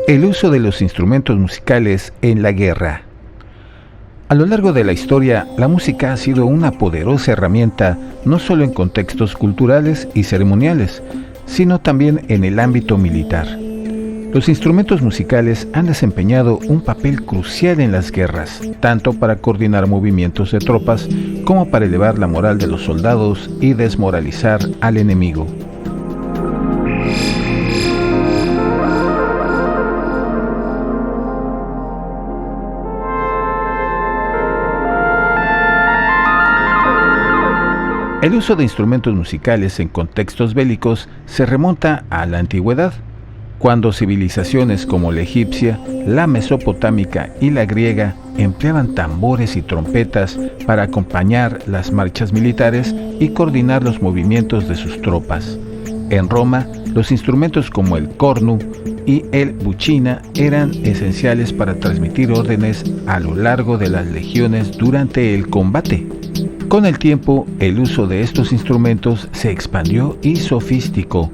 El uso de los instrumentos musicales en la guerra. A lo largo de la historia, la música ha sido una poderosa herramienta no solo en contextos culturales y ceremoniales, sino también en el ámbito militar. Los instrumentos musicales han desempeñado un papel crucial en las guerras, tanto para coordinar movimientos de tropas como para elevar la moral de los soldados y desmoralizar al enemigo. El uso de instrumentos musicales en contextos bélicos se remonta a la antigüedad, cuando civilizaciones como la egipcia, la mesopotámica y la griega empleaban tambores y trompetas para acompañar las marchas militares y coordinar los movimientos de sus tropas. En Roma, los instrumentos como el cornu y el bucina eran esenciales para transmitir órdenes a lo largo de las legiones durante el combate. Con el tiempo, el uso de estos instrumentos se expandió y sofisticó.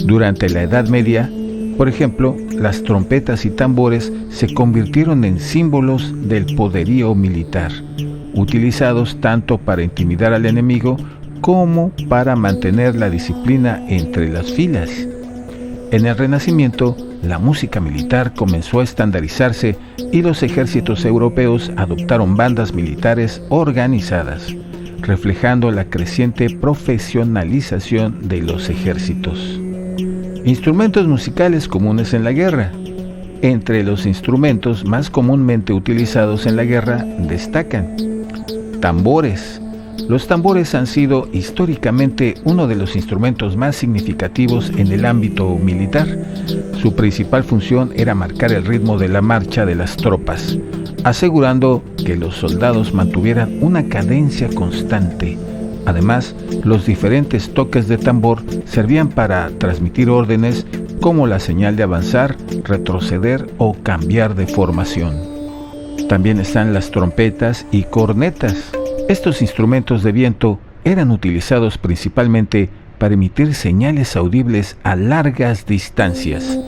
Durante la Edad Media, por ejemplo, las trompetas y tambores se convirtieron en símbolos del poderío militar, utilizados tanto para intimidar al enemigo como para mantener la disciplina entre las filas. En el Renacimiento, la música militar comenzó a estandarizarse y los ejércitos europeos adoptaron bandas militares organizadas, reflejando la creciente profesionalización de los ejércitos. Instrumentos musicales comunes en la guerra. Entre los instrumentos más comúnmente utilizados en la guerra destacan tambores. Los tambores han sido históricamente uno de los instrumentos más significativos en el ámbito militar. Su principal función era marcar el ritmo de la marcha de las tropas, asegurando que los soldados mantuvieran una cadencia constante. Además, los diferentes toques de tambor servían para transmitir órdenes como la señal de avanzar, retroceder o cambiar de formación. También están las trompetas y cornetas. Estos instrumentos de viento eran utilizados principalmente para emitir señales audibles a largas distancias.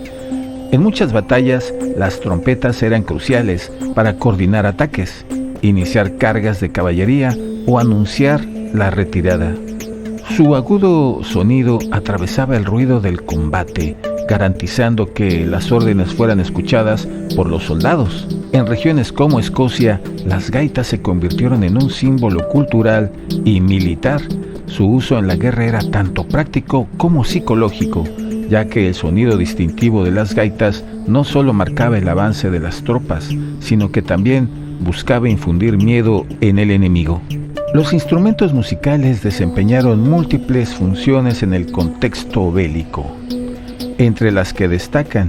En muchas batallas, las trompetas eran cruciales para coordinar ataques, iniciar cargas de caballería o anunciar la retirada. Su agudo sonido atravesaba el ruido del combate, garantizando que las órdenes fueran escuchadas por los soldados. En regiones como Escocia, las gaitas se convirtieron en un símbolo cultural y militar. Su uso en la guerra era tanto práctico como psicológico, ya que el sonido distintivo de las gaitas no solo marcaba el avance de las tropas, sino que también buscaba infundir miedo en el enemigo. Los instrumentos musicales desempeñaron múltiples funciones en el contexto bélico, entre las que destacan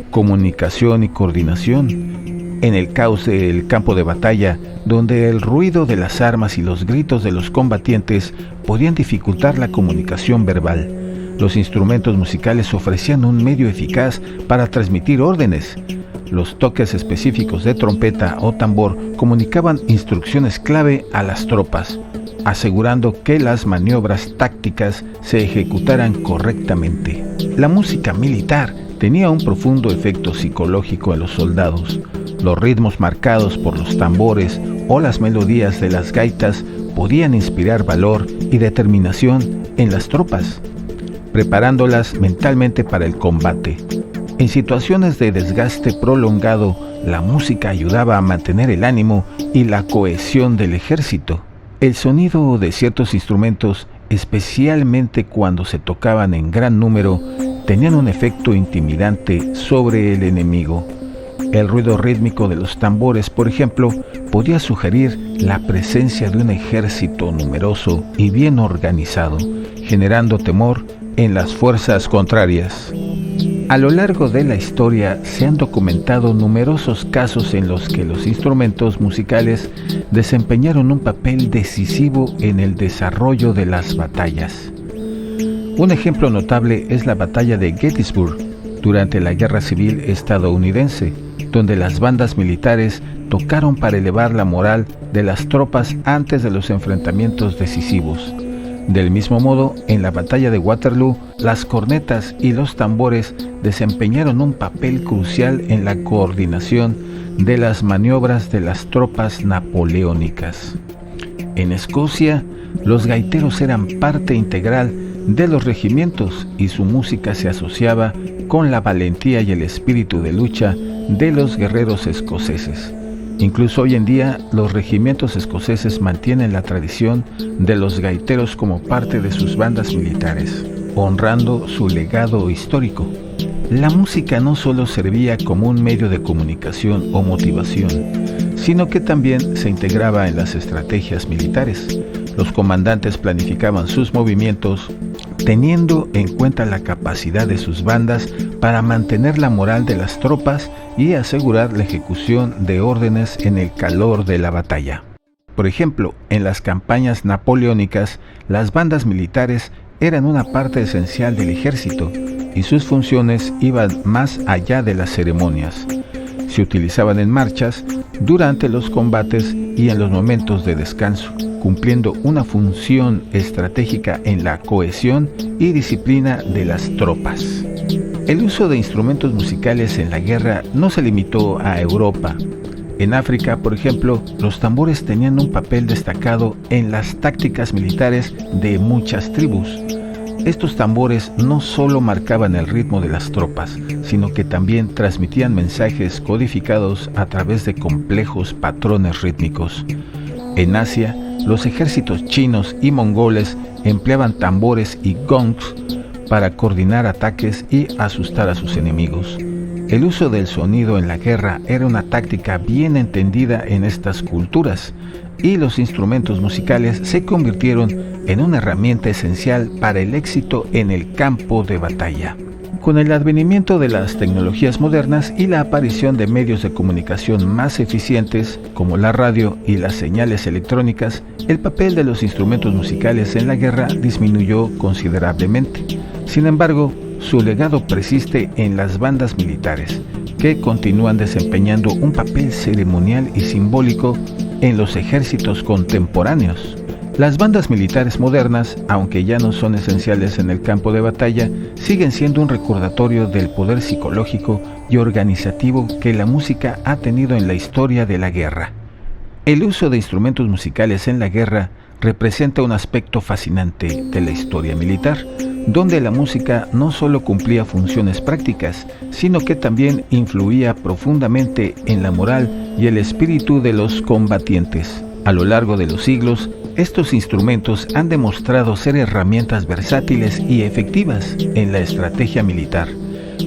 comunicación y coordinación. En el caos del campo de batalla, donde el ruido de las armas y los gritos de los combatientes podían dificultar la comunicación verbal, los instrumentos musicales ofrecían un medio eficaz para transmitir órdenes. Los toques específicos de trompeta o tambor comunicaban instrucciones clave a las tropas, asegurando que las maniobras tácticas se ejecutaran correctamente. La música militar tenía un profundo efecto psicológico en los soldados. Los ritmos marcados por los tambores o las melodías de las gaitas podían inspirar valor y determinación en las tropas, preparándolas mentalmente para el combate. En situaciones de desgaste prolongado, la música ayudaba a mantener el ánimo y la cohesión del ejército. El sonido de ciertos instrumentos, especialmente cuando se tocaban en gran número, tenían un efecto intimidante sobre el enemigo. El ruido rítmico de los tambores, por ejemplo, podía sugerir la presencia de un ejército numeroso y bien organizado, generando temor en las fuerzas contrarias. A lo largo de la historia se han documentado numerosos casos en los que los instrumentos musicales desempeñaron un papel decisivo en el desarrollo de las batallas. Un ejemplo notable es la batalla de Gettysburg durante la Guerra Civil estadounidense, donde las bandas militares tocaron para elevar la moral de las tropas antes de los enfrentamientos decisivos. Del mismo modo, en la batalla de Waterloo, las cornetas y los tambores desempeñaron un papel crucial en la coordinación de las maniobras de las tropas napoleónicas. En Escocia, los gaiteros eran parte integral de los regimientos y su música se asociaba con la valentía y el espíritu de lucha de los guerreros escoceses. Incluso hoy en día, los regimientos escoceses mantienen la tradición de los gaiteros como parte de sus bandas militares, honrando su legado histórico. La música no solo servía como un medio de comunicación o motivación, sino que también se integraba en las estrategias militares. Los comandantes planificaban sus movimientos teniendo en cuenta la capacidad de sus bandas para mantener la moral de las tropas y asegurar la ejecución de órdenes en el calor de la batalla. Por ejemplo, en las campañas napoleónicas, las bandas militares eran una parte esencial del ejército y sus funciones iban más allá de las ceremonias. Se utilizaban en marchas, durante los combates y en los momentos de descanso, cumpliendo una función estratégica en la cohesión y disciplina de las tropas. El uso de instrumentos musicales en la guerra no se limitó a Europa. En África, por ejemplo, los tambores tenían un papel destacado en las tácticas militares de muchas tribus. Estos tambores no solo marcaban el ritmo de las tropas, sino que también transmitían mensajes codificados a través de complejos patrones rítmicos. En Asia, los ejércitos chinos y mongoles empleaban tambores y gongs para coordinar ataques y asustar a sus enemigos. El uso del sonido en la guerra era una táctica bien entendida en estas culturas, y los instrumentos musicales se convirtieron en una herramienta esencial para el éxito en el campo de batalla. Con el advenimiento de las tecnologías modernas y la aparición de medios de comunicación más eficientes, como la radio y las señales electrónicas, el papel de los instrumentos musicales en la guerra disminuyó considerablemente. Sin embargo, su legado persiste en las bandas militares, que continúan desempeñando un papel ceremonial y simbólico en los ejércitos contemporáneos. Las bandas militares modernas, aunque ya no son esenciales en el campo de batalla, siguen siendo un recordatorio del poder psicológico y organizativo que la música ha tenido en la historia de la guerra. El uso de instrumentos musicales en la guerra representa un aspecto fascinante de la historia militar, donde la música no solo cumplía funciones prácticas, sino que también influía profundamente en la moral y el espíritu de los combatientes. A lo largo de los siglos, estos instrumentos han demostrado ser herramientas versátiles y efectivas en la estrategia militar,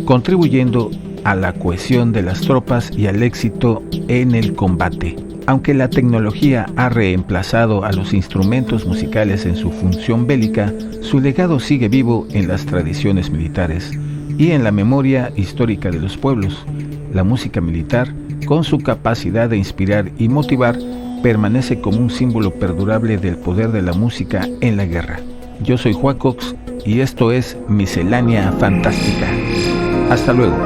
contribuyendo a la cohesión de las tropas y al éxito en el combate. Aunque la tecnología ha reemplazado a los instrumentos musicales en su función bélica, su legado sigue vivo en las tradiciones militares y en la memoria histórica de los pueblos. La música militar, con su capacidad de inspirar y motivar, permanece como un símbolo perdurable del poder de la música en la guerra. Yo soy Juan Cox y esto es Miscelánea Fantástica. Hasta luego.